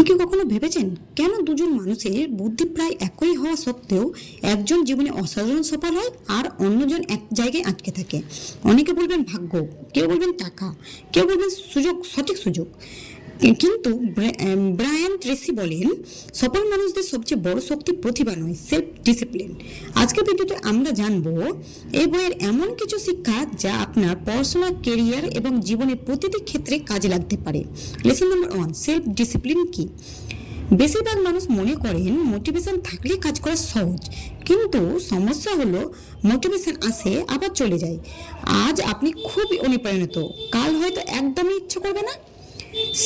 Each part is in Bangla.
কি কখনো ভেবেছেন কেন দুজন মানুষের বুদ্ধি প্রায় একই হওয়া সত্ত্বেও একজন জীবনে অসাধারণ সফল হয় আর অন্যজন এক জায়গায় আটকে থাকে? অনেকে বলবেন ভাগ্য, কেউ বলবেন টাকা, কেউ বলবেন সঠিক সুযোগ। কিন্তু ব্রায়ান ট্রেসি বলেন, সফল মানুষদের সবচেয়ে বড় শক্তি প্রতিভা নয়, সেলফ ডিসিপ্লিন। আজকের ভিডিওতে আমরা জানবো এই বইয়ের এমন কিছু শিক্ষা যা আপনার পড়াশোনা, কেরিয়ার এবং জীবনের প্রতিটি ক্ষেত্রে কাজে লাগতে পারে। লেসন নাম্বার 1, সেলফ ডিসিপ্লিন কি? বেশিরভাগ মানুষ মনে করেন মোটিভেশন থাকলে কাজ করা সহজ, কিন্তু সমস্যা হলো মোটিভেশন আসে আবার চলে যায়। আজ আপনি খুবই অনুপ্রাণিত, কাল হয়তো একদমই ইচ্ছা করবে না।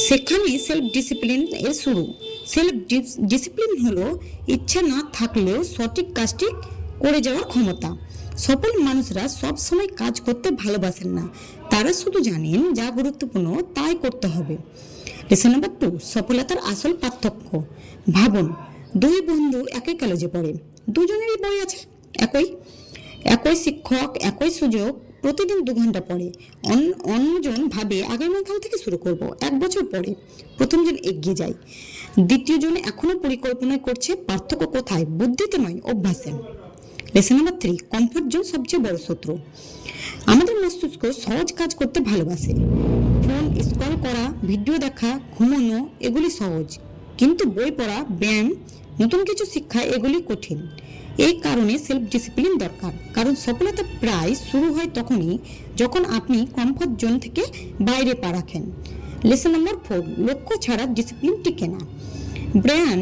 সেখানে সেলফ ডিসিপ্লিন এর শুরু। সেলফ ডিসিপ্লিন হলো ইচ্ছা না থাকলেও সঠিক কাজটি করে যাওয়ার ক্ষমতা। সফল মানুষরা সব সময় কাজ করতে ভালোবাসেন না, তারা শুধু জানেন যা গুরুত্বপূর্ণ তাই করতে হবে। লেসন নাম্বার 2, সফলতার আসল পার্থক্য। ভাবুন, দুই বন্ধু একই কলেজে পড়ে, দুজনেরই বই আছে, একই শিক্ষক, একই সুযোগ, প্রতিদিন 2 ঘন্টা পড়ে। অন্যজন ভাবে আগামীকাল থেকে শুরু করব, 1 বছর পরে প্রথমজন এগিয়ে যায়, দ্বিতীয়জন এখনো পরিকল্পনা করছে। পার্থক্য কোথায়? বুদ্ধিতে নয়, অভ্যাসে। লেসন নাম্বার 3, কমফোর্ট জোন সবচেয়ে বড় শত্রু। আমাদের মস্তিষ্ক সহজ কাজ করতে ভালোবাসে। ফোন স্ক্রল করা, ভিডিও দেখা, ঘুমানো এগুলি সহজ, কিন্তু বই পড়া, ব্যায়াম, নতুন কিছু শিক্ষা এগুলি কঠিন। এই কারণে সেলফ ডিসিপ্লিন দরকার, কারণ সফলতা প্রায় শুরু হয় তখনই যখন আপনি কমফোর্ট জোন থেকে বাইরে পা রাখেন। লেসন নাম্বার 4, লক্ষ্য ছাড়া ডিসিপ্লিন টিকে না। ব্রায়ান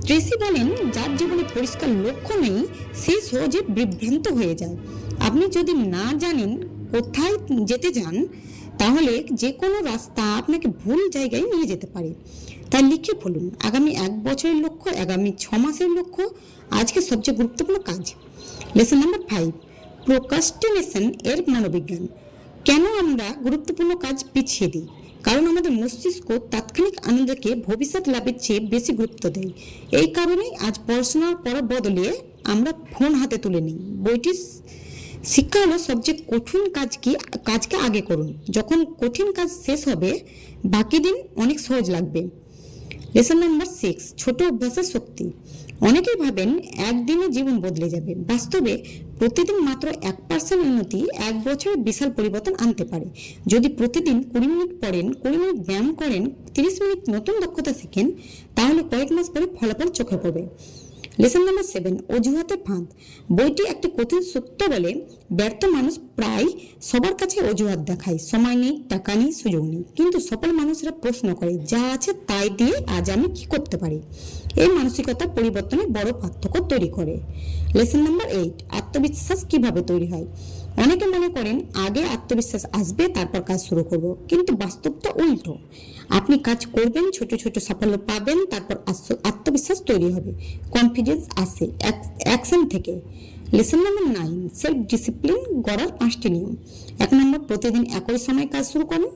ট্রেসি বলেন, যার জীবনে পরিষ্কার লক্ষ্য নেই সে সহজে বিভ্রান্ত হয়ে যায়। আপনি যদি না জানেন কোথায় যেতে চান, তাহলে যে কোনো রাস্তা আপনাকে ভুল জায়গায় নিয়ে যেতে পারে। তাই লিখে ফেলুন আগামী 1 বছরের লক্ষ্য, আগামী 6 মাসের লক্ষ্য, আজকে সবচেয়ে গুরুত্বপূর্ণ কাজ। লেসন নাম্বার 5, প্রোক্রাস্টিনেশন এর মনোবিজ্ঞান। কেন আমরা গুরুত্বপূর্ণ কাজ পিছিয়ে দিই? কারণ আমাদের মস্তিষ্ক তাৎক্ষণিক আনন্দকে ভবিষ্যৎ লাভের চেয়ে বেশি গুরুত্ব দেয়। এই কারণেই আজ পড়াশোনা করার বদলে আমরা ফোন হাতে তুলে নিই। বইটির শিক্ষা হলো সবচেয়ে কঠিন কাজকে আগে করুন। যখন কঠিন কাজ শেষ হবে, বাকি দিন অনেক সহজ লাগবে। লেসন নাম্বার 6, ছোট অভ্যাসের শক্তি। অনেকেই ভাবেন একদিনে জীবন বদলে যাবে। বাস্তবে প্রতিদিন মাত্র 1% উন্নতি 1 বছরে বিশাল পরিবর্তন আনতে পারে। যদি প্রতিদিন 20 মিনিট পড়েন, 20 মিনিট ব্যায়াম করেন, 30 মিনিট নতুন দক্ষতা শেখেন, তাহলে কয়েক মাস পরে ফলাফল চোখে পড়বে। লেসন নাম্বার 7, অজুহাতের ফাঁদ। বইটি একটি কঠিন সত্য বলে, ব্যর্থ মানুষ প্রায় সবার কাছে অজুহাত দেখায়, সময় নেই, টাকা নেই, সুযোগ নেই। কিন্তু সফল মানুষরা প্রশ্ন করে, যা আছে তাই দিয়ে আজ আমি কি করতে পারি? এই মানসিকতা পরিবর্তনে বড় পার্থক্য তৈরি করে। লেসন নাম্বার 8, আত্মবিশ্বাস কিভাবে তৈরি হয়। অনেকে মনে করেন আগে আত্মবিশ্বাস আসবে তারপর কাজ শুরু করব, কিন্তু বাস্তবটা উল্টো। আপনি কাজ করবেন, ছোট ছোট সাফল্য পাবেন, তারপর আত্মবিশ্বাস তৈরি হবে। কনফিডেন্স আসে অ্যাকশন থেকে। লেসন নাম্বার 9, সেলফ ডিসিপ্লিন গড়ার 5টি নিয়ম। 1 নম্বর, প্রতিদিন একই সময় কাজ শুরু করুন।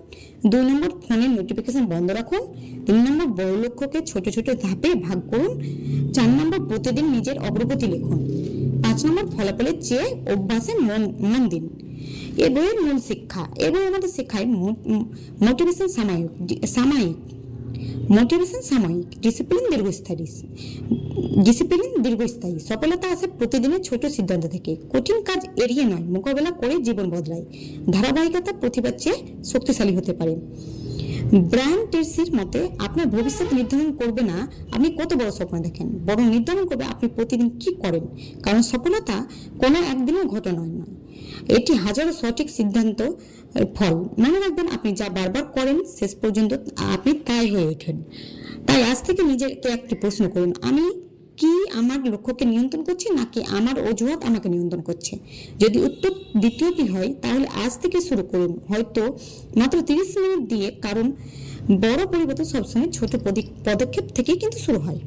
2 নম্বর, ফোনের নোটিফিকেশন বন্ধ রাখুন। 3 নম্বর, বড় লক্ষ্যকে ছোট ছোট ধাপে ভাগ করুন। 4 নম্বর, প্রতিদিন নিজের অগ্রগতি লিখুন। 5 নম্বর, ফলাফলের চেয়ে অভ্যাসে মন দিন। এ বইয়ের মূল শিক্ষা। এ বই আমাদের শেখায় মোটিভেশন সাময়িক, ডিসিপ্লিন দীর্ঘস্থায়ী। সফলতা আসে প্রতিদিনের ছোট সিদ্ধান্ত থেকে। কঠিন কাজ এড়িয়ে নয়, মোকাবেলা করে জীবন বদলায়। ধারাবাহিকতা প্রতিভার চেয়ে শক্তিশালী হতে পারে। ব্রায়ান ট্রেসির মতে, আপনার ভবিষ্যৎ নির্ধারণ করবে না আপনি কত বড় স্বপ্ন দেখেন, বরং নির্ধারণ করবে আপনি প্রতিদিন কি করেন। কারণ সফলতা কোনো একদিনের ঘটনা নয়, এটি হাজারো সঠিক সিদ্ধান্ত ফল। মনে রাখবেন, আপনি যা বারবার করেন শেষ পর্যন্ত আপনি তাই হয়ে ওঠেন। তাই আজ থেকে নিজেকে একটি প্রশ্ন করুন, আমি কি আমার লক্ষ্যকে নিয়ন্ত্রণ করছি, নাকি আমার অজুহাত আমাকে নিয়ন্ত্রণ করছে? যদি উত্তর দ্বিতীয়টি হয়, তাহলে আজ থেকে শুরু করুন, হয়তো মাত্র 30 মিনিট দিয়ে, কারণ বড় পরিবর্তন সবসময় ছোট পদক্ষেপ থেকেই কিন্তু শুরু হয়।